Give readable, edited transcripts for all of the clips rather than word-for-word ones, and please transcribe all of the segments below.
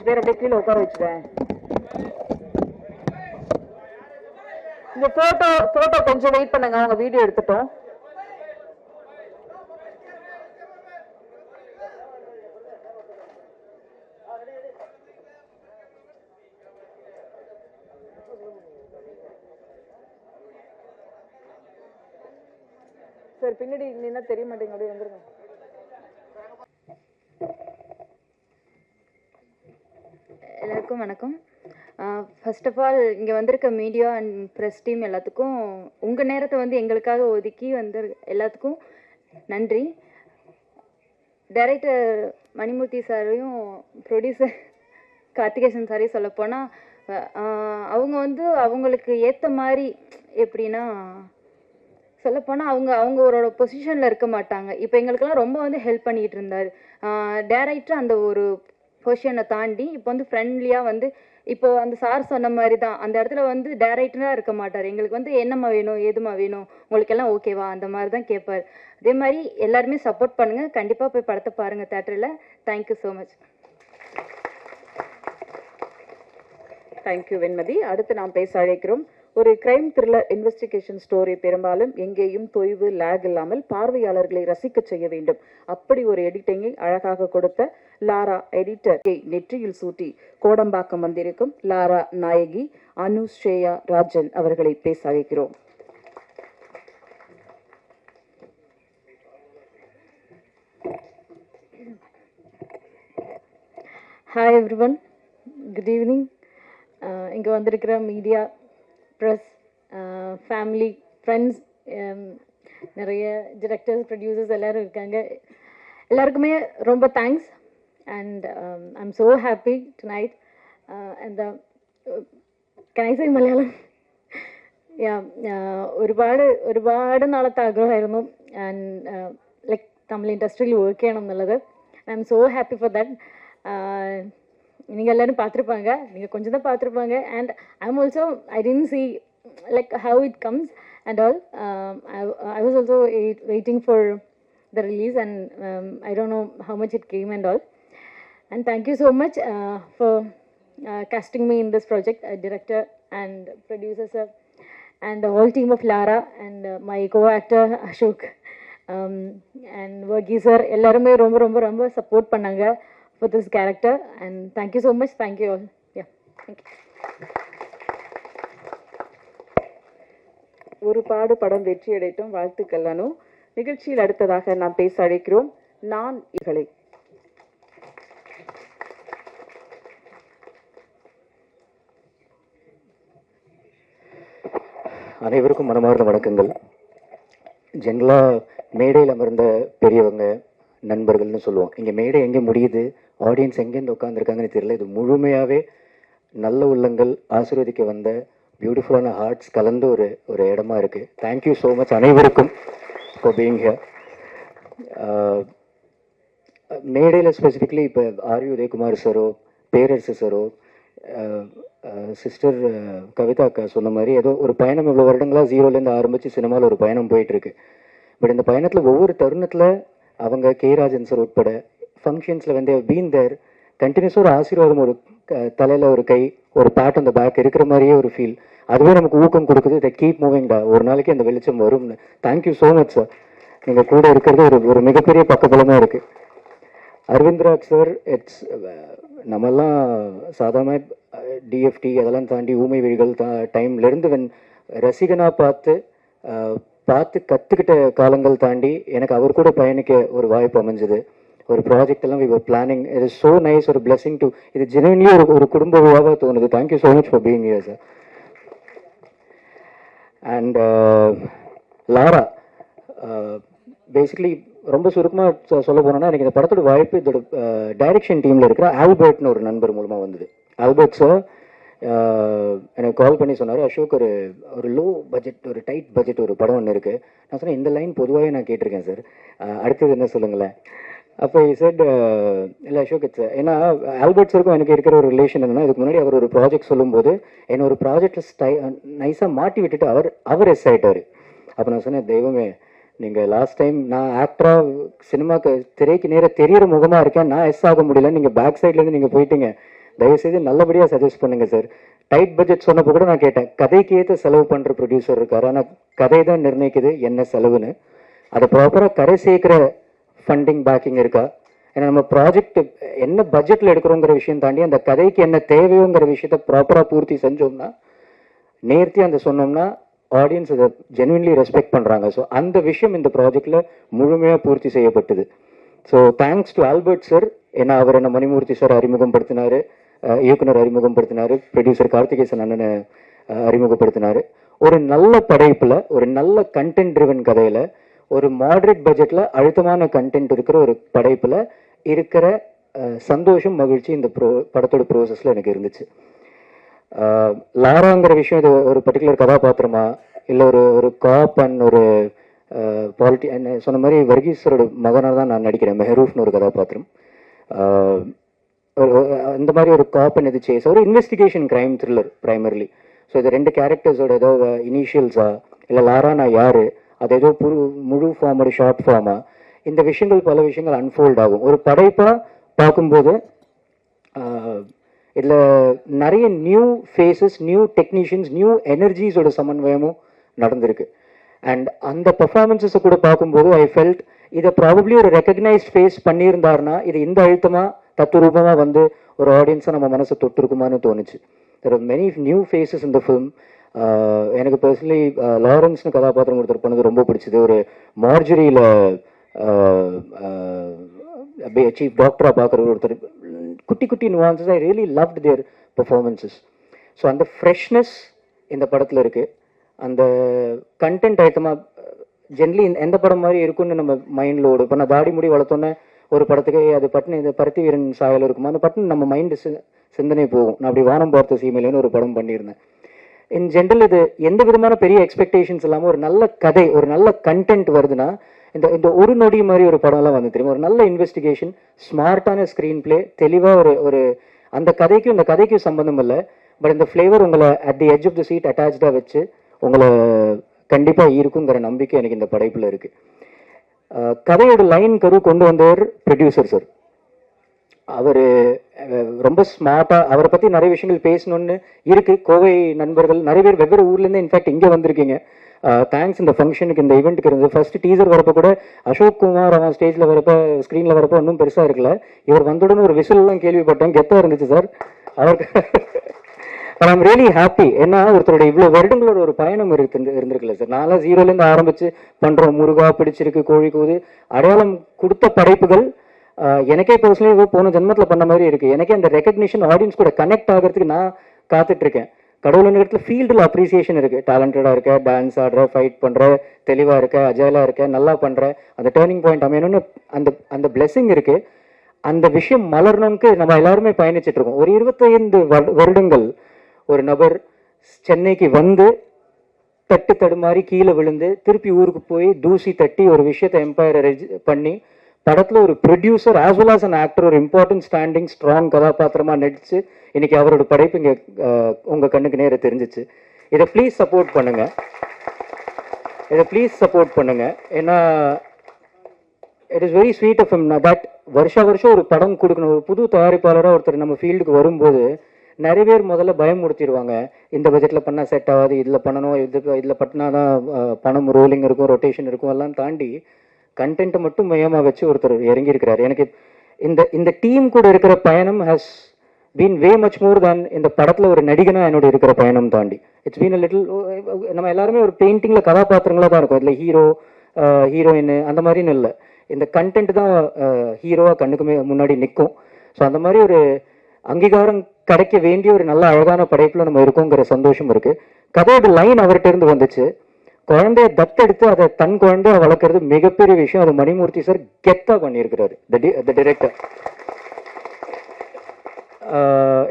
பேர் அப்படியே கீழே உட்கார வச்சுட்டேன். இந்த போட்டோ கொஞ்சம் வெயிட் பண்ணுங்க, அவங்க வீடியோ எடுத்துட்டோம். சார் பின்னாடி நின்னா தெரிய மாட்டேங்க, அப்படியே வந்துருங்க. எல்லாருக்கும் வணக்கம். ஃபர்ஸ்ட் ஆஃப் ஆல் இங்கே வந்திருக்க மீடியா அண்ட் ப்ரெஸ் டீம் எல்லாத்துக்கும் உங்கள் நேரத்தை வந்து எங்களுக்காக ஒதுக்கி வந்து எல்லாத்துக்கும் நன்றி. டைரக்டர் மணிமூர்த்தி சாரையும் ப்ரொடியூசர் கார்த்திகேசன் சாரையும் சொல்லப்போனால் அவங்க வந்து அவங்களுக்கு ஏற்ற மாதிரி எப்படின்னா சொல்லப்போனால் அவங்க ஒரு பொசிஷனில் இருக்க மாட்டாங்க. இப்போ எங்களுக்கெல்லாம் ரொம்ப வந்து ஹெல்ப் பண்ணிகிட்டு இருந்தார். டைரக்டர் அந்த ஒரு பொசிஷனை தாண்டி இப்போ வந்து ஃப்ரெண்ட்லியாக வந்து இப்போ அந்த சார் சொன்ன மாதிரி தான் அந்த இடத்துல வந்து டைரக்டராக இருக்க மாட்டார். எங்களுக்கு வந்து என்னம்மா வேணும் ஏதுமா வேணும் உங்களுக்கு எல்லாம் ஓகேவா அந்த மாதிரி தான் கேட்பார். அதே மாதிரி எல்லாருமே சப்போர்ட் பண்ணுங்கள். கண்டிப்பாக போய் படத்தை பாருங்கள் தேட்டரில். Thank you so much. Thank you Venmathi. அடுத்து நாம் பேச அழைக்கிறோம். ஒரு கிரைம் த்ரில்லர் இன்வெஸ்டிகேஷன் ஸ்டோரி பெரும்பாலும் எங்கேயும் தொய்வு லேக் இல்லாமல் பார்வையாளர்களை ரசிக்க செய்ய வேண்டும். அப்படி ஒரு எடிட்டிங்கை அழகாக கொடுத்த லாரா எடிட்டர் நெற்றியில் சூட்டி கோடம்பாக்கம் வந்திருக்கும் லாரா நாயகி அனுஷ்ரேயா ராஜன் அவர்களை பேச அழைக்கிறோம். Hi everyone, good evening. இங்கே வந்திருக்கிற மீடியா, ப்ரெஸ், ஃபேமிலி, ஃப்ரெண்ட்ஸ், நிறைய டிரெக்டர்ஸ், ப்ரொடியூசர்ஸ் எல்லோரும் இருக்காங்க. எல்லாருக்குமே ரொம்ப thanks. And I'm so happy tonight. And can I say Malayalam? ഒരുപാട് നാളത്തെ ആഗ്രഹമായിരുന്നു ആൻഡ് ലൈക്ക് തമിഴ് ഇൻഡസ്ട്രിയിൽ വർക്ക് ചെയ്യണം എന്നുള്ളത്. I am so happy for that. நீங்கள் எல்லோரும் பார்த்துருப்பாங்க, நீங்கள் கொஞ்சம் தான் பார்த்துருப்பாங்க. And I am also I tend see like how it comes and all. I was also waiting for the release and I don't know how much it came and all. And thank you so much for casting me in this project, director and producer sir and the whole team of Lara and my co-actor Ashok and Vargi sir ellarume romba support pannanga for this character and thank you so much. Thank you all. Yeah, thank you. ஒரு பாடு படம் வெற்றி அடையட்டும், வாழ்த்துக்கள் அனு. நிகழ்ச்சியில் அடுத்ததாக நாம் பேச அழைக்கிறோம் நான் இகளை. அனைவருக்கும் மனமார்ந்த வணக்கங்கள். ஜென்ரலாக மேடையில் அமர்ந்த பெரியவங்க, நண்பர்கள்னு சொல்லுவோம். இங்கே மேடை எங்கே முடியுது, ஆடியன்ஸ் எங்கேருந்து உட்காந்துருக்காங்கன்னு தெரியல. இது முழுமையாகவே நல்ல உள்ளங்கள் ஆசீர்வதிக்க வந்த பியூட்டிஃபுல்லான ஹார்ட்ஸ் கலந்து ஒரு இடமா இருக்குது. தேங்க்யூ ஸோ மச் அனைவருக்கும் ஃபார் பீயிங் ஹியர். மேடையில் ஸ்பெசிஃபிக்லி இப்போ ஆர்வி உதயகுமார் சாரோ, பேரரசு சாரோ, சிஸ்டர் கவிதா அக்கா சொன்ன மாதிரி ஏதோ ஒரு பயணம் இவ்வளோ வருடங்களாக ஜீரோலேருந்து ஆரம்பித்து சினிமாவில் ஒரு பயணம் போயிட்டுருக்கு. பட் இந்த பயணத்தில் ஒவ்வொரு தருணத்தில் அவங்க கேராஜன் சார் உட்பட ஃபங்க்ஷன்ஸில் வந்து பீன் தேர் கண்டினியூஸாக ஒரு ஆசீர்வாதம், ஒரு தலையில் ஒரு கை, ஒரு பேட் அந்த பேக் இருக்கிற மாதிரியே ஒரு ஃபீல். அதுவே நமக்கு ஊக்கம் கொடுக்குது. இதை கீப் மூவிங்டா, ஒரு நாளைக்கு அந்த வெளிச்சம் வரும்னு. Thank you so much sir. நீங்கள் கூட இருக்கிறது ஒரு மிகப்பெரிய பக்கபலமாக இருக்குது. அரவிந்த்ராஜ் சார், இட்ஸ் நம்மெல்லாம் சாதாரண டிஎஃப்டி அதெல்லாம் தாண்டி ஊமை விழிகள் டைம்லேருந்து ரசிகனாக பார்த்து கற்றுக்கிட்ட காலங்கள் தாண்டி எனக்கு அவர் கூட பயணிக்க ஒரு வாய்ப்பு அமைஞ்சது. ஒரு ப்ராஜெக்ட் எல்லாம் we were planning. It is so nice. ஒரு பிளெஸிங் டு இது ஜெனுவின்லி ஒரு குடும்ப விழாவாக தோணுது. Thank you so much for being here sir. And Laura, basically ரொம்ப சுருக்கமாக சொல்ல போனோன்னா எனக்கு இந்த படத்தோட வாய்ப்பு இதோட டைரக்ஷன் டீமில் இருக்கிற ஆல்பர்ட்னு ஒரு நண்பர் மூலமாக வந்தது. ஆல்பர்ட் சார் எனக்கு கால் பண்ணி சொன்னார், அசோக் ஒரு லோ பட்ஜெட், ஒரு டைட் பட்ஜெட் ஒரு படம் ஒன்று இருக்குது. நான் சொன்னேன், இந்த லைன் பொதுவாகவே நான் கேட்டிருக்கேன் சார், அடுத்தது என்ன சொல்லுங்களேன். அப்போ செட் இல்லை அசோக் இட்ஸ், ஏன்னா ஆல்பர்ட் சாருக்கும் எனக்கு இருக்கிற ஒரு ரிலேஷன் என்னன்னா, இதுக்கு முன்னாடி அவர் ஒரு ப்ராஜெக்ட் சொல்லும்போது என்னை ஒரு ப்ராஜெக்டில் நைஸாக மாட்டி விட்டுட்டு அவர் எஸ் ஆகிட்டார். அப்போ நான் சொன்னேன், தெய்வமே நீங்கள் லாஸ்ட் டைம் நான் ஆக்டராக சினிமாக்கு திரைக்கு நேராக தெரியிற முகமாக இருக்கேன், நான் எஸ் ஆக முடியல, நீங்கள் பேக் சைட்லேருந்து நீங்கள் போயிட்டீங்க, தயவுசெய்து நல்லபடியாக சஜஸ்ட் பண்ணுங்க சார். டைட் பட்ஜெட் சொன்னப்போ கூட நான் கேட்டேன், கதைக்கு ஏற்ற செலவு பண்ணுற ப்ரொடியூசர் இருக்காரு, ஆனால் கதை தான் நிர்ணயிக்குது என்ன செலவுன்னு. அதை ப்ராப்பராக கரை சேர்க்கிற ஃபண்டிங் பேக்கிங் இருக்கா? ஏன்னா நம்ம ப்ராஜெக்ட் என்ன பட்ஜெட்டில் எடுக்கிறோங்கிற விஷயம் தாண்டி அந்த கதைக்கு என்ன தேவையோங்கிற விஷயத்த ப்ராப்பராக பூர்த்தி செஞ்சோம்னா, நேர்த்தி அந்த சொன்னோம்னா ஆடியன்ஸ் அதை ஜென்வின்லி ரெஸ்பெக்ட் பண்ணுறாங்க. ஸோ அந்த விஷயம் இந்த ப்ராஜெக்டில் முழுமையாக பூர்த்தி செய்யப்பட்டது. So thanks to Albert sir. ஏன்னா அவர் என்ன மணிமூர்த்தி சார் அறிமுகப்படுத்தினார், இயக்குனர் அறிமுகப்படுத்தினார், ப்ரொடியூசர் கார்த்திகேசன் அண்ணனை அறிமுகப்படுத்தினார். ஒரு நல்ல படைப்பில், ஒரு நல்ல கண்டென்ட் ட்ரிவன் கதையில், ஒரு மாடரேட் பட்ஜெட்டில் அழுத்தமான கண்டென்ட் இருக்கிற ஒரு படைப்பில் இருக்கிற சந்தோஷம், மகிழ்ச்சி இந்த படத்தோட ப்ரோசஸில் எனக்கு இருந்துச்சு. லாராங்கிற விஷயம் இது ஒரு பர்டிகுலர் கதாபாத்திரமா இல்லை ஒரு காப் அண்ட் ஒரு சொன்ன மாதிரி வர்கீஸ்வரோட மகனாக தான் நான் நடிக்கிறேன். மெஹரூஃப்னு ஒரு கதாபாத்திரம். இந்த மாதிரி ஒரு காப் அண்ட் இது சேஸ் ஒரு investigation crime thriller primarily. So இது ரெண்டு கேரக்டர்ஸோட ஏதோ இனிஷியல்ஸா இல்லை லாரானா யாரு, அது ஏதோ முழு ஃபார்ம் ஒரு ஷார்ட் ஃபார்மா, இந்த விஷயங்கள் பல விஷயங்கள் அன்ஃபோல்ட் ஆகும். ஒரு படைப்பாக பார்க்கும்போது இதில் நிறைய new faces, new technicians, new எனர்ஜிஸோட சமன்வயமும் நடந்திருக்கு. அண்ட் அந்த பர்ஃபார்மன்ஸஸை கூட பார்க்கும்போது ஐ ஃபெல்ட் இதை ப்ராபப்ளி ஒரு ரெக்கக்னைஸ்ட் ஃபேஸ் பண்ணியிருந்தாருன்னா இது இந்த அழுத்தமாக தத்துரூபமாக வந்து ஒரு ஆடியன்ஸை நம்ம மனசை தொட்டிருக்குமான்னு தோணுச்சு. There are many new faces இந்த ஃபிலிம். எனக்கு பர்சனலி லாரன்ஸ்னு கதாபாத்திரம் ஒருத்தர் பண்ணது ரொம்ப பிடிச்சது. ஒரு மார்ஜரியில் சீஃப் டாக்டராக பார்க்குற ஒருத்தர், குட்டி குட்டி nuances, I really loved their performances. So அந்த ஃப்ரெஷ்னஸ் இந்த படத்தில் இருக்குது. அந்த கண்டென்ட் ஐட்டமாக ஜென்ரலி எந்த படம் மாதிரி இருக்குன்னு நம்ம மைண்டில் ஓடும். இப்போ நான் தாடி முடி வளர்த்தோன்னே ஒரு படத்துக்கு அது பட்டுன்னு இந்த பருத்தி வீரன் சாயல் இருக்குமா, அந்த பட்டுன்னு நம்ம மைண்டு சிந்தனை போகும். நான் அப்படி வானம் பார்த்த சீமையிலேன்னு ஒரு படம் பண்ணியிருந்தேன். இன் ஜென்ரல் இது எந்த விதமான பெரிய எக்ஸ்பெக்டேஷன்ஸ் இல்லாமல் ஒரு நல்ல கதை, ஒரு நல்ல கண்டென்ட் வருதுன்னா, இந்த ஒரு நொடி மாதிரி ஒரு படம்லாம் வந்து தெரியும். ஒரு நல்ல இன்வெஸ்டிகேஷன், ஸ்மார்ட்டான ஸ்க்ரீன் பிளே, தெளிவாக ஒரு அந்த கதைக்கும் இந்த கதைக்கும் சம்மந்தம் இல்லை, பட் இந்த ஃப்ளேவர் உங்களை at the edge of the seat அட்டாச்சாக வச்சு உங்களை கண்டிப்பாக இருக்குங்கிற நம்பிக்கை எனக்கு இந்த படைப்பில் இருக்குது. கதையோட லைன் கரு கொண்டு வந்தவர் ப்ரொடியூசர் சார். அவர் ரொம்ப ஸ்மார்ட்டாக அவரை பற்றி நிறைய விஷயங்கள் பேசணுன்னு இருக்குது. கோவை நண்பர்கள் நிறைய பேர் வெவ்வேறு ஊர்லேருந்து இன்ஃபேக்ட் இங்கே வந்திருக்கீங்க. தேங்க்ஸ் இந்த ஃபங்க்ஷனுக்கு, இந்த ஈவெண்ட்டுக்கு இருந்தது. ஃபர்ஸ்ட் டீசர் வரப்போ கூட அசோக் குமார் அவன் ஸ்டேஜில் வரப்போ ஸ்க்ரீனில் வரப்போ ஒன்றும் பெருசாக இருக்கல. இவர் வந்தவுடனே ஒரு விசில்லாம் கேள்விப்பட்டேன், கெத்தாக இருந்துச்சு சார் அவருக்கு. But I'm really happy. ஏன்னா ஒருத்தருடைய இவ்வளோ வருடங்களோட ஒரு பயணம் இருந்திருக்குல்ல சார். நான்லாம் ஜீரோலேருந்து ஆரம்பித்து பண்ணுறோம். முருகா, பிடிச்சிருக்கு, கோழிக்கூது, அடையாளம் கொடுத்த படைப்புகள் எனக்கே பர்சனலி போன ஜென்மத்தில் பண்ண மாதிரி இருக்குது. எனக்கே அந்த ரெக்கக்னிஷன் ஆடியன்ஸ் கூட கனெக்ட் ஆகிறதுக்கு நான் காத்துட்ருக்கேன். கடவுள் இடத்துல ஃபீல்டில் அப்ரிசியேஷன் இருக்குது. டேலண்டடாக இருக்க, டான்ஸ் ஆடுற, ஃபைட் பண்ணுற, தெளிவாக இருக்க, அஜயலாக இருக்க, நல்லா பண்ணுற, அந்த டேர்னிங் பாயிண்ட் அமையணும்னு அந்த பிளெஸிங் இருக்குது. அந்த விஷயம் மலரணும்க்கு நம்ம எல்லாருமே பயணிச்சுட்டு இருக்கோம். ஒரு 25 வருடங்கள் ஒரு நபர் சென்னைக்கு வந்து தடுமாறி கீழே விழுந்து திருப்பி ஊருக்கு போய் தூசி தட்டி ஒரு விஷயத்தை எம்பையர் பண்ணி படத்தில் ஒரு producer as well as an actor ஒரு இம்பார்ட்டன்ட் ஸ்டாண்டிங் ஸ்ட்ராங் கதாபாத்திரமாக நடிச்சு இன்னைக்கு அவரோட படைப்பு இங்கே உங்கள் கண்ணுக்கு நேர தெரிஞ்சிச்சு. இதை ப்ளீஸ் சப்போர்ட் பண்ணுங்க, இதை ப்ளீஸ் சப்போர்ட் பண்ணுங்க. ஏன்னா it is very sweet of him that வருஷம் ஒரு படம் கொடுக்கணும். ஒரு புது தயாரிப்பாளராக ஒருத்தர் நம்ம ஃபீல்டுக்கு வரும்போது நிறைய பேர் முதல்ல பயமுறுத்திடுவாங்க. இந்த பட்ஜெட்டில் பண்ணால் செட் ஆகாது, இதில் பண்ணணும், இதில் பண்ணினா தான் பணம் ரோலிங் இருக்கும், ரொட்டேஷன் இருக்கும், எல்லாம் தாண்டி கண்டென்ட்டை மட்டும் மையமாக வச்சு ஒருத்தர் இறங்கியிருக்கிறார். எனக்கு இந்த டீம் கூட இருக்கிற பயணம் has been way much more than இந்த படத்தில் ஒரு நடிகனாக என்னோட இருக்கிற பயணம் தாண்டி. இட்ஸ் பீன் அ லிட்டில், நம்ம எல்லாருமே ஒரு பெயிண்டிங்கில் கதாபாத்திரங்களாக தான் இருக்கும். இதில் ஹீரோ ஹீரோயின் அந்த மாதிரின்னு இல்லை. இந்த கண்டென்ட் தான் ஹீரோவாக கண்ணுக்குமே முன்னாடி நிற்கும். ஸோ அந்த மாதிரி ஒரு அங்கீகாரம் கிடைக்க வேண்டிய ஒரு நல்ல அழகான படைப்பில் நம்ம இருக்கோங்கிற சந்தோஷம் இருக்குது. கதையோட லைன் அவர்கிட்ட இருந்து வந்துச்சு. குழந்தைய தத்தெடுத்து அதை தன் குழந்தைய வளர்க்குறது மிகப்பெரிய விஷயம். அது மணிமூர்த்தி சார் கெத்தாக பண்ணியிருக்கிறாரு, த டிரெக்டர்.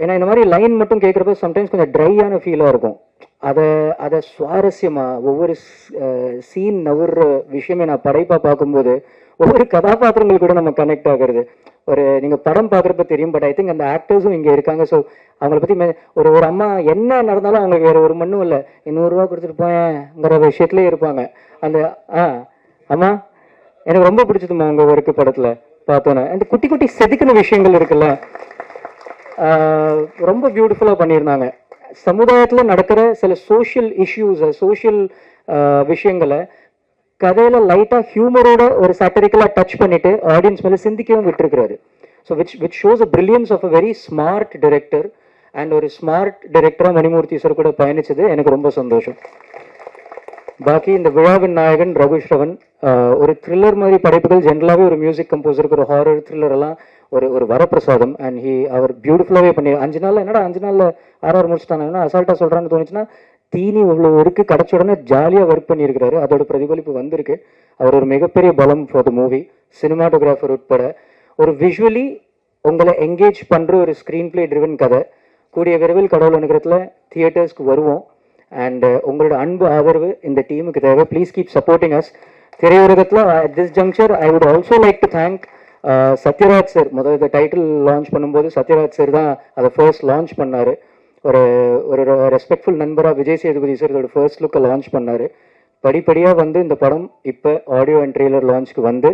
ஏன்னா இந்த மாதிரி லைன் மட்டும் கேட்குறப்ப சம்டைம்ஸ் கொஞ்சம் ட்ரையான ஃபீலாக இருக்கும். அதை சுவாரஸ்யமாக ஒவ்வொரு சீன் நவுற விஷயமே நான் படைப்பாக பார்க்கும்போது ஒவ்வொரு கதாபாத்திரங்கள் கூட நம்ம கனெக்ட் ஆகுறது. ஒரு நீங்கள் படம் பார்க்குறப்ப தெரியும். பட் ஐ திங்க் அந்த ஆக்டர்ஸும் இங்கே இருக்காங்க. ஸோ அவங்கள பற்றி ஒரு அம்மா என்ன நடந்தாலும் அவங்களுக்கு வேறு ஒரு மண்ணும் இல்லை, 200 ரூபா கொடுத்துட்டு போயேங்கிற விஷயத்துலேயே இருப்பாங்க. அந்த அம்மா எனக்கு ரொம்ப பிடிச்சதுமா உங்கள் ஒர்க்கு படத்தில் பார்த்தோன்னே. அந்த குட்டி குட்டி செதுக்கின விஷயங்கள் இருக்குல்ல, ரொம்ப பியூட்டிஃபுல்லாக பண்ணியிருந்தாங்க. சமுதாயத்தில் நடக்கிற சில சோஷியல் இஷ்யூஸை, சோஷியல் விஷயங்களை கதையில் லைட்டாக ஹியூமரோட ஒரு சாட்டரிக்கலாக டச் பண்ணிட்டு ஆடியன்ஸ் மேலே சிந்திக்கவும் விட்டுருக்கிறாரு. So which shows a brilliance of a very smart director. And ஒரு ஸ்மார்ட் டிரெக்டராக மணிமூர்த்தி சார் கூட பயணிச்சது எனக்கு ரொம்ப சந்தோஷம். பாக்கி இந்த விழாவின் நாயகன் ரகு ஸ்ரவன், ஒரு த்ரில்லர் மாதிரி படைப்புகள் ஜென்ரலாகவே ஒரு மியூசிக் கம்போசருக்கு, ஒரு ஹாரர் த்ரில்லர் எல்லாம் ஒரு வரப்பிரசாதம். அண்ட் அவர் பியூட்டிஃபுல்லாகவே பண்ணி 5 நாளில் என்னடா 5 நாளில் ஆர்ஆர் முடிச்சுட்டாங்கன்னா அசால்ட்டாக சொல்கிறான்னு தோணுச்சுன்னா, தீனி இவ்வளோ இருக்கு கிடச்ச உடனே ஜாலியாக ஒர்க் பண்ணியிருக்கிறாரு. அதோட பிரதிபலிப்பு வந்திருக்கு. அவர் ஒரு மிகப்பெரிய பலம் ஃபார் த மூவி. சினிமாட்டோகிராஃபர் உட்பட ஒரு விஷுவலி உங்களை என்கேஜ் பண்ணுற ஒரு ஸ்க்ரீன் பிளே ட்ரிவன் கதை. கூடிய விரைவில் கடவுள் அனுகிரகத்தில் தியேட்டர்ஸ்க்கு வருவோம். அண்ட் உங்களோட அன்பு ஆதரவு இந்த டீமுக்கு தேவை. Please keep supporting us. திரையுலகத்தில் at this juncture I would also like to thank Sathyaraj sir. முதல்ல இந்த டைட்டில் லான்ச் பண்ணும்போது சத்யராஜ் சார் தான் அதை ஃபர்ஸ்ட் லான்ச் பண்ணார். ஒரு ரெஸ்பெக்ட்ஃபுல் நண்பராக விஜய் சேதுபதி சார் இதோட ஃபர்ஸ்ட் லுக்கை லான்ச் பண்ணார். படிப்படியாக வந்து இந்த படம் இப்போ ஆடியோ அண்ட் ட்ரெய்லர் லான்ச்சுக்கு வந்து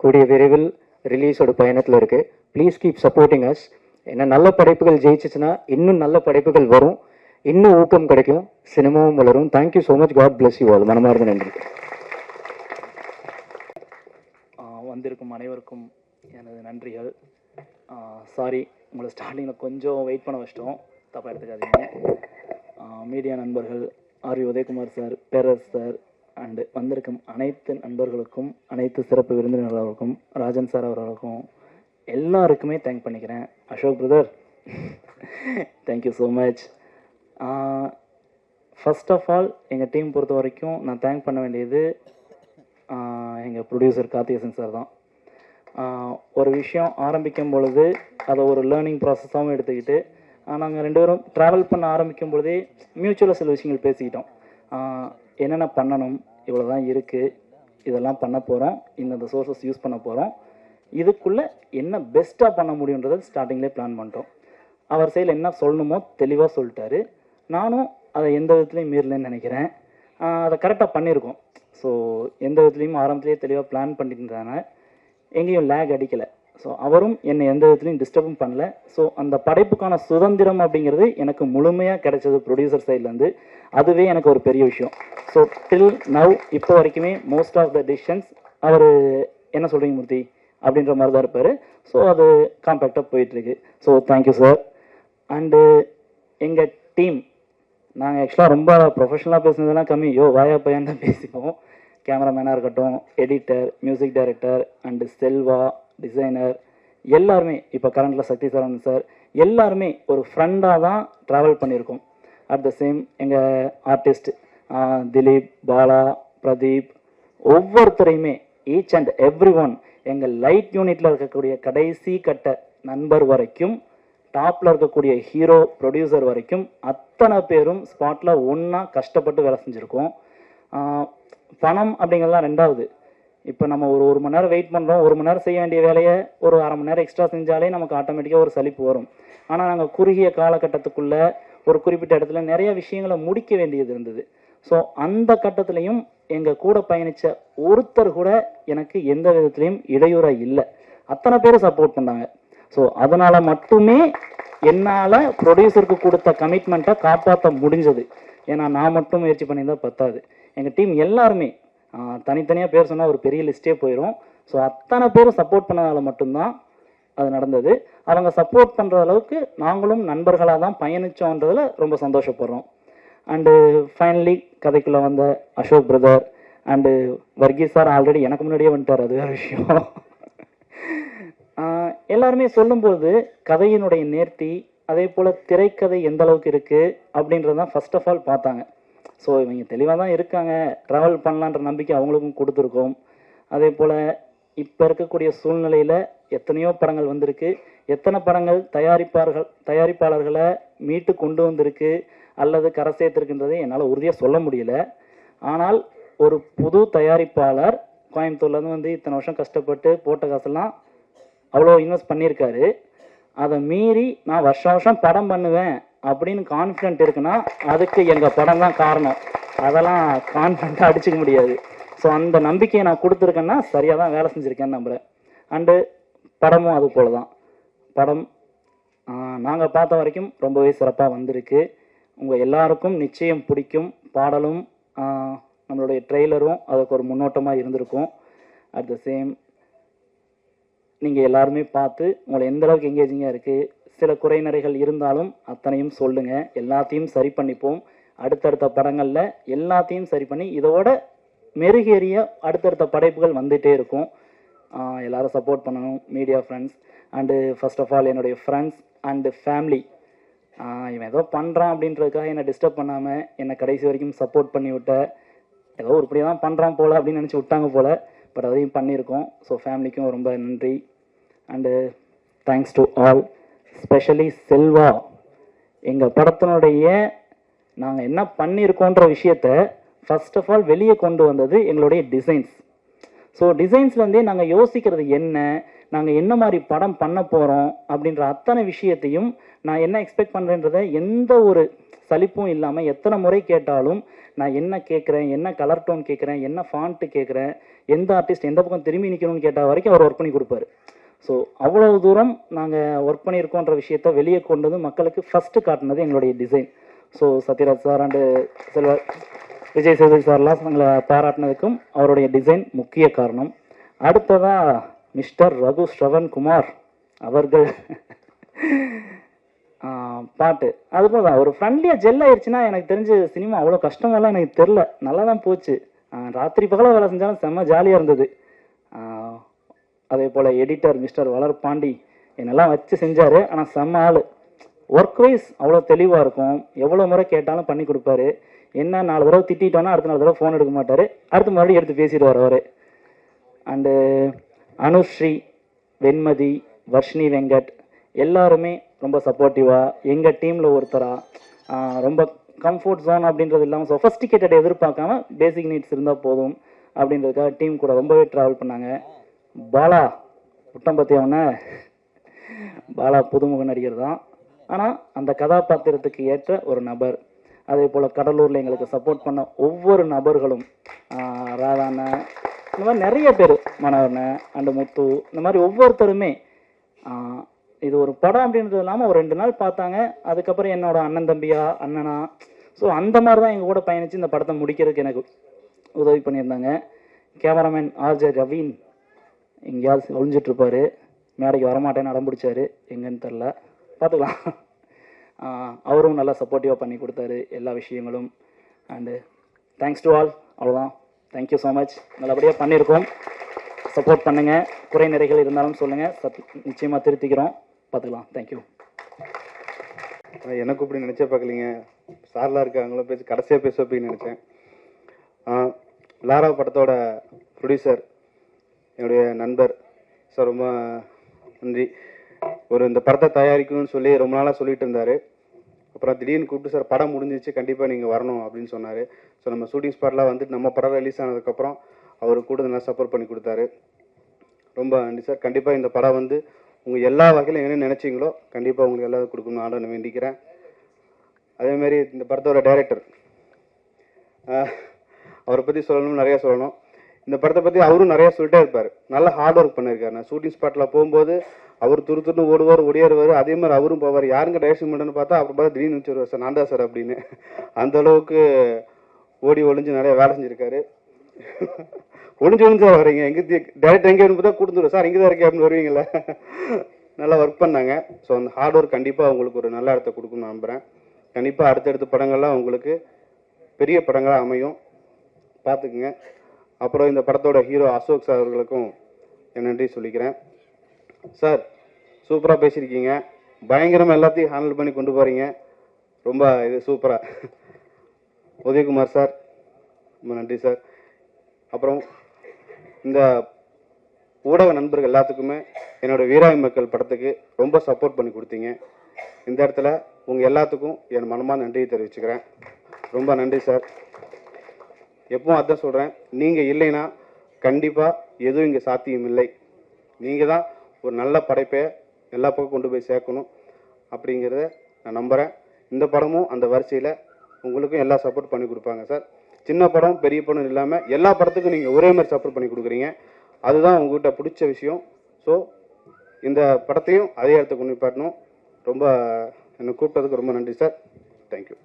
கூடிய விரைவில் ரிலீஸோட பயணத்தில் இருக்குது. Please keep supporting as. ஏன்னா நல்ல படைப்புகள் ஜெயிச்சிச்சுன்னா இன்னும் நல்ல படைப்புகள் வரும், இன்னும் ஊக்கம் கிடைக்கும், சினிமாவும் வளரும். Thank you so much. God bless you all. மனமார்ந்த நன்றி. வந்திருக்கும் அனைவருக்கும் எனது நன்றிகள். சாரி, உங்களை ஸ்டார்டிங்கில் கொஞ்சம் வெயிட் பண்ண வச்சிட்டோம், தப்பாக எடுத்துக்காதீங்க. மீடியா நண்பர்கள், RV Udhayakumar sir, Perarasu sir, and வந்திருக்கும் அனைத்து நண்பர்களுக்கும், அனைத்து சிறப்பு விருந்தினர்களுக்கும், ராஜன் சார் அவர்களுக்கும் எல்லாருக்குமே தேங்க் பண்ணிக்கிறேன். Ashok brother, thank you so much. First of all எங்கள் டீம் பொறுத்த வரைக்கும் நான் தேங்க் பண்ண வேண்டியது எங்கள் ப்ரொடியூசர் கார்த்திகேசன் சார் தான். ஒரு விஷயம் ஆரம்பிக்கும் பொழுது அதை ஒரு லேர்னிங் ப்ராசஸாகவும் எடுத்துக்கிட்டு நாங்கள் 2 பேரும் ட்ராவல் பண்ண ஆரம்பிக்கும் பொழுதே மியூச்சுவலாக சில விஷயங்கள் பேசிக்கிட்டோம். என்னென்ன பண்ணணும், இவ்வளோ தான் இருக்குது, இதெல்லாம் பண்ண போகிறோம், இந்த சோர்ஸஸ் யூஸ் பண்ண போகிறோம், இதுக்குள்ளே என்ன பெஸ்ட்டாக பண்ண முடியுன்றதை ஸ்டார்டிங்லேயே பிளான் பண்ணிட்டோம். அவர் சைடில் என்ன சொல்லணுமோ தெளிவாக சொல்லிட்டாரு. நானும் அதை எந்த விதத்துலையும் மீறலன்னு நினைக்கிறேன். அதை கரெக்டாக பண்ணியிருக்கோம். ஸோ எந்த விதத்துலையும் ஆரம்பத்துலேயே தெளிவாக பிளான் பண்ணியிருந்தாங்க, எங்கேயும் லேக் அடிக்கலை. ஸோ அவரும் என்னை எந்த விதத்துலையும் டிஸ்டர்பும் பண்ணல. ஸோ அந்த படைப்புக்கான சுதந்திரம் அப்படிங்கிறது எனக்கு முழுமையாக கிடைச்சது ப்ரொடியூசர் சைட்லேருந்து. அதுவே எனக்கு ஒரு பெரிய விஷயம். ஸோ டில் நவ் இப்போ வரைக்குமே மோஸ்ட் ஆஃப் த டிசிஷன்ஸ் அவர் என்ன சொல்கிறீங்க மூர்த்தி அப்படின்ற மாதிரி தான் இருப்பார். ஸோ அது காம்பேக்டாக போயிட்டுருக்கு. So thank you sir. அண்டு எங்கள் டீம், நாங்கள் ஆக்சுவலாக ரொம்ப ப்ரொஃபஷனலாக பேசுனதெல்லாம் கம்மி, வாயா பையன் தான் பேசிப்போம். கேமராமேனாக இருக்கட்டும், editor, music director, and Selva, designer, எல்லாருமே இப்போ கரண்டில் சக்தி சரவணன் சார், எல்லாருமே ஒரு ஃப்ரெண்டாக தான் ட்ராவல் பண்ணியிருக்கோம். அட் த சேம் எங்கள் ஆர்டிஸ்ட் திலீப், பாலா, பிரதீப், ஒவ்வொருத்தரையுமே ஈச் அண்ட் எவ்ரி ஒன், எங்கள் லைட் யூனிட்டில் இருக்கக்கூடிய கடைசி கட்ட நண்பர் வரைக்கும், டாப்பில் இருக்கக்கூடிய ஹீரோ ப்ரொடியூசர் வரைக்கும் அத்தனை பேரும் ஸ்பாட்டில் ஒன்றா கஷ்டப்பட்டு வேலை செஞ்சுருக்கோம். பணம் அப்படிங்கிறதுலாம் ரெண்டாவது. இப்போ நம்ம ஒரு மணி நேரம் வெயிட் பண்ணுறோம், 1 மணி நேரம் செய்ய வேண்டிய வேலையை ஒரு அரை மணி நேரம் எக்ஸ்ட்ரா செஞ்சாலே நமக்கு ஆட்டோமேட்டிக்காக ஒரு சலிப்பு வரும். ஆனால் நாங்கள் குறுகிய காலகட்டத்துக்குள்ளே ஒரு குறிப்பிட்ட இடத்துல நிறைய விஷயங்களை முடிக்க வேண்டியது இருந்தது. ஸோ அந்த கட்டத்துலையும் எங்கள் கூட பயணித்த ஒருத்தர் கூட எனக்கு எந்த விதத்துலையும் இடையூறாக இல்லை. அத்தனை பேரும் சப்போர்ட் பண்ணாங்க. ஸோ அதனால் மட்டுமே என்னால் ப்ரொடியூசருக்கு கொடுத்த கமிட்மெண்ட்டை காப்பாற்ற முடிஞ்சது. ஏன்னா நான் மட்டும் முயற்சி பண்ணியிருந்தால் பத்தாது. எங்கள் டீம் எல்லாருமே தனித்தனியாக பேர் சொன்னால் ஒரு பெரிய லிஸ்ட்டே போயிடும். ஸோ அத்தனை பேரும் சப்போர்ட் பண்ணதால மட்டும்தான் அது நடந்தது. அவங்க சப்போர்ட் பண்ணுற அளவுக்கு நாங்களும் நண்பர்களாக தான் பயணித்தோன்றதில் ரொம்ப சந்தோஷப்படுறோம். அண்டு ஃபைனலி கதைக்குள்ளே வந்த Ashok brother and Varghese sir already எனக்கு முன்னாடியே வந்துட்டார், அது வேறு விஷயம். எல்லாருமே சொல்லும்போது கதையினுடைய நேர்த்தி, அதே போல் திரைக்கதை எந்த அளவுக்கு இருக்குது அப்படின்றது தான் ஃபர்ஸ்ட் ஆஃப் ஆல் பார்த்தாங்க. ஸோ இவங்க தெளிவாக தான் இருக்காங்க, ட்ராவல் பண்ணலான்ற நம்பிக்கை அவங்களுக்கும் கொடுத்துருக்கோம். அதே போல் இப்போ இருக்கக்கூடிய சூழ்நிலையில் எத்தனையோ படங்கள் வந்திருக்கு, எத்தனை படங்கள் தயாரிப்பாளர்களை மீட்டு கொண்டு வந்திருக்கு அல்லது கரை சேர்த்துருக்குன்றதை என்னால் உறுதியாக சொல்ல முடியல. ஆனால் ஒரு புது தயாரிப்பாளர் கோயம்புத்தூர்லேருந்து வந்து இத்தனை வருஷம் கஷ்டப்பட்டு போட்ட காசெல்லாம் அவ்வளோ இன்வெஸ்ட் பண்ணியிருக்காரு. அதை மீறி நான் வருஷம் படம் பண்ணுவேன் அப்படின்னு கான்ஃபிடென்ட் இருக்குன்னா அதுக்கு எங்கள் படம் தான் காரணம். அதெல்லாம் கான்ஃபிடென்ட்டாக அடிச்சுக்க முடியாது. ஸோ அந்த நம்பிக்கையை நான் கொடுத்துருக்கேன்னா சரியாக தான் வேலை செஞ்சுருக்கேன்னு நம்புகிறேன். அண்டு படமும் அது போல தான். படம் நாங்கள் பார்த்த வரைக்கும் ரொம்பவே சிறப்பாக வந்திருக்கு. உங்கள் எல்லாருக்கும் நிச்சயம் பிடிக்கும். பாடலும் நம்மளுடைய ட்ரெய்லரும் அதுக்கு ஒரு முன்னோட்டமாக இருந்திருக்கும். அட் த சேம் நீங்கள் எல்லாருமே பார்த்து உங்களை எந்த அளவுக்கு எங்கேஜிங்காக இருக்குது, சில குறைநிறைகள் இருந்தாலும் அத்தனையும் சொல்லுங்கள், எல்லாத்தையும் சரி பண்ணிப்போம். அடுத்தடுத்த படங்களில் எல்லாத்தையும் சரி பண்ணி இதோட மெருகேறிய அடுத்தடுத்த படைப்புகள் வந்துகிட்டே இருக்கும். எல்லாரும் சப்போர்ட் பண்ணணும், media friends and first of all என்னுடைய ஃப்ரெண்ட்ஸ் அண்டு ஃபேமிலி. இவன் ஏதோ பண்ணுறான் அப்படின்றதுக்காக என்னை டிஸ்டர்ப் பண்ணாமல் என்னை கடைசி வரைக்கும் சப்போர்ட் பண்ணி விட்ட, ஏதோ உருப்படியாக தான் பண்ணுறான் போல் அப்படின்னு நினச்சி விட்டாங்க போல், பட் அதையும் பண்ணியிருக்கோம். ஸோ ஃபேமிலிக்கும் ரொம்ப நன்றி. And thanks to all, specially Selva. எங்கள் படத்தினுடைய நாங்கள் என்ன பண்ணியிருக்கோன்ற விஷயத்த ஃபர்ஸ்ட் ஆஃப் ஆல் வெளியே கொண்டு வந்தது எங்களுடைய டிசைன்ஸ். ஸோ டிசைன்ஸ்லேருந்தே நாங்கள் யோசிக்கிறது என்ன, நாங்கள் என்ன மாதிரி படம் பண்ண போகிறோம் அப்படின்ற அத்தனை விஷயத்தையும் நான் என்ன எக்ஸ்பெக்ட் பண்ணுறேன்றதை எந்த ஒரு சலிப்பும் இல்லாமல் எத்தனை முறை கேட்டாலும் நான் என்ன கேட்குறேன், என்ன கலர் டோன் கேட்குறேன், என்ன ஃபாண்ட்டு கேட்குறேன், எந்த ஆர்டிஸ்ட் எந்த பக்கம் திரும்பி நிற்கணும்னு கேட்டால் வரைக்கும் அவர் ஒர்க் பண்ணி கொடுப்பாரு. ஸோ அவ்வளவு தூரம் நாங்கள் ஒர்க் பண்ணியிருக்கோன்ற விஷயத்த வெளியே கொண்டது மக்களுக்கு ஃபஸ்ட்டு காட்டினது எங்களுடைய design. So Sathyaraj sir and Vijay Sethupathi சார்லாம் எங்களை பாராட்டினதுக்கும் அவருடைய டிசைன் முக்கிய காரணம். அடுத்ததாக மிஸ்டர் ரகு ஸ்ரவன் குமார் அவர்கள் பாட்டு அதுபோல் தான் ஒரு ஃப்ரெண்ட்லியாக ஜெல் ஆயிடுச்சுன்னா எனக்கு தெரிஞ்சு சினிமா அவ்வளோ கஷ்டமெல்லாம் எனக்கு தெரில, நல்லா தான் போச்சு. ராத்திரி பகலாக வேலை செஞ்சாலும் செம்ம ஜாலியாக இருந்தது. அதே போல் எடிட்டர் மிஸ்டர் வளர் பாண்டி என்னெல்லாம் வச்சு செஞ்சார். ஆனால் செம்ம ஆள், ஒர்க் வைஸ் அவ்வளோ தெளிவாக இருக்கும், எவ்வளோ முறை கேட்டாலும் பண்ணி கொடுப்பாரு. என்ன 4 தடவை திட்டோன்னா அடுத்த 4 தடவை ஃபோன் எடுக்க மாட்டார், அடுத்த மறுபடியும் எடுத்து பேசிடுவார் அவர். அண்டு அனுஸ்ரீ, வெண்மதி, வர்ஷினி வெங்கட் எல்லாருமே ரொம்ப சப்போர்ட்டிவாக எங்கள் டீமில் ஒருத்தராக ரொம்ப கம்ஃபர்ட் ஜோன் அப்படின்றது இல்லாமல் சொஃபஸ்டிகேட்டட் எதிர்பார்க்காம பேசிக் நீட்ஸ் இருந்தால் போதும் அப்படின்றதுக்காக டீம் கூட ரொம்பவே ட்ராவல் பண்ணாங்க. பாலா புட்டம் பற்றி அவனை பாலா புதுமுக நடிகர் தான், ஆனால் அந்த கதாபாத்திரத்துக்கு ஏற்ற ஒரு நபர். அதே போல் கடலூரில் எங்களுக்கு சப்போர்ட் பண்ண ஒவ்வொரு நபர்களும், ராதாண்ண, இந்த மாதிரி நிறைய பேர், மனோகர்ண அண்டு முத்து, இந்த மாதிரி ஒவ்வொருத்தருமே இது ஒரு படம் அப்படின்றது இல்லாமல் ஒரு 2 நாள் பார்த்தாங்க. அதுக்கப்புறம் என்னோட அண்ணன் தம்பியா அண்ணனா, ஸோ அந்த மாதிரி தான் எங்கள் கூட பயணித்து இந்த படத்தை முடிக்கிறதுக்கு எனக்கு உதவி பண்ணியிருந்தாங்க. கேமராமேன் ஆர்ஜே ரவீன் எங்கேயாவது ஒழிஞ்சிட்ருப்பார், மேடைக்கு வரமாட்டேன்னு அடம் பிடிச்சாரு, எங்கன்னு தெரில, பார்த்துக்கலாம். அவரும் நல்லா சப்போர்ட்டிவாக பண்ணி கொடுத்தாரு எல்லா விஷயங்களும். அண்டு தேங்க்ஸ் டு ஆல், அவ்வளோதான். Thank you so much. நல்லபடியாக பண்ணியிருக்கோம், சப்போர்ட் பண்ணுங்கள். குறை நிறைகள் இருந்தாலும் சொல்லுங்கள், நிச்சயமாக திருத்திக்கிறோம், பார்த்துக்கலாம். தேங்க்யூ. எனக்கு இப்படி நினச்சே பார்க்கலிங்க, சார்லாம் இருக்காங்களோ பேசி கடைசியாக பேச அப்படின்னு நினச்சேன். லாரா படத்தோட ப்ரொடியூசர் என்னுடைய நண்பர் சார், ரொம்ப நன்றி. இந்த படத்தை தயாரிக்கணும்னு சொல்லி ரொம்ப நாளாக சொல்லிட்டு இருந்தார். அப்புறம் திடீர்னு கூப்பிட்டு, சார் படம் முடிஞ்சிச்சு, கண்டிப்பாக நீங்கள் வரணும் அப்படின்னு சொன்னார். ஸோ நம்ம ஷூட்டிங் ஸ்பாட்லாம் வந்துட்டு நம்ம படம் ரிலீஸ் ஆனதுக்கப்புறம் அவர் கூட நல்லா சப்போர்ட் பண்ணி கொடுத்தாரு. ரொம்ப நன்றி சார். கண்டிப்பாக இந்த படம் உங்கள் எல்லா வகையிலும் என்ன நினச்சிங்களோ கண்டிப்பாக உங்களுக்கு எல்லாரும் கொடுக்கணும்னு ஆர்டர் வேண்டிக்கிறேன். அதேமாரி இந்த படத்தோட டைரக்டர், அவரை பற்றி சொல்லணும், நிறையா சொல்லணும். இந்த படத்தை பற்றி அவரும் நிறையா சொல்லிட்டே இருப்பார். நல்லா ஹார்ட் ஒர்க் பண்ணியிருக்காரு. நான் ஷூட்டிங் ஸ்பாட்டில் போகும்போது அவர் துருத்துன்னு ஓடுவார், ஒடியாருவார். அதே மாதிரி அவரும் போவார். யாருங்க டைரக்ஷன் பண்ணுன்னு பார்த்தா அப்புறம் பார்த்தா திடீர்னு வச்சுருவார், சார் நான் தான் சார் அப்படின்னு. அந்த அளவுக்கு ஓடி ஒளிஞ்சு நிறைய வேலை செஞ்சுருக்காரு. ஒளிஞ்சு வரீங்க, எங்கே டேரக்டர் எங்கே பார்த்தா கொடுத்துருவோம், சார் இங்கே தான் இருக்கேன் அப்படின்னு வருவீங்களா. நல்லா ஒர்க் பண்ணாங்க. ஸோ அந்த ஹார்ட் ஒர்க் கண்டிப்பாக உங்களுக்கு ஒரு நல்ல இடத்த கொடுக்கணும்னு நம்புகிறேன். கண்டிப்பாக அடுத்தடுத்த படங்கள்லாம் உங்களுக்கு பெரிய படங்களாக அமையும், பார்த்துக்குங்க. அப்புறம் இந்த படத்தோட ஹீரோ அசோக் சார் அவர்களுக்கும் என் நன்றி சொல்லிக்கிறேன். சார் சூப்பராக பேசியிருக்கீங்க, பயங்கரமாக எல்லாத்தையும் ஹேண்டில் பண்ணி கொண்டு போகிறீங்க, ரொம்ப இது சூப்பராக. உதயகுமார் சார் ரொம்ப நன்றி சார். அப்புறம் இந்த ஊடக நண்பர்கள் எல்லாத்துக்குமே என்னோடய வீராய் மக்கள் படத்துக்கு ரொம்ப சப்போர்ட் பண்ணி கொடுத்தீங்க. இந்த இடத்துல உங்கள் எல்லாத்துக்கும் என் மனமாக நன்றியை தெரிவிச்சுக்கிறேன். ரொம்ப நன்றி சார். எப்பவும் அதான் சொல்கிறேன், நீங்கள் இல்லைன்னா கண்டிப்பாக எதுவும் இங்கே சாத்தியம் இல்லை. நீங்கள் தான் ஒரு நல்ல படைப்பை எல்லா பக்கம் கொண்டு போய் சேர்க்கணும் அப்படிங்கிறத நான் நம்புகிறேன். இந்த படமும் அந்த வரிசையில் உங்களுக்கும் எல்லா சப்போர்ட் பண்ணி கொடுப்பாங்க சார். சின்ன படம் பெரிய படம் இல்லாமல் எல்லா படத்துக்கும் நீங்கள் ஒரே மாதிரி சப்போர்ட் பண்ணி கொடுக்குறீங்க, அதுதான் உங்கள்கிட்ட பிடிச்ச விஷயம். ஸோ இந்த படத்தையும் அதே இடத்த கொண்டு போய் பாட்டணும். ரொம்ப என்னை கூப்பிட்டதுக்கு ரொம்ப நன்றி சார். தேங்க்யூ.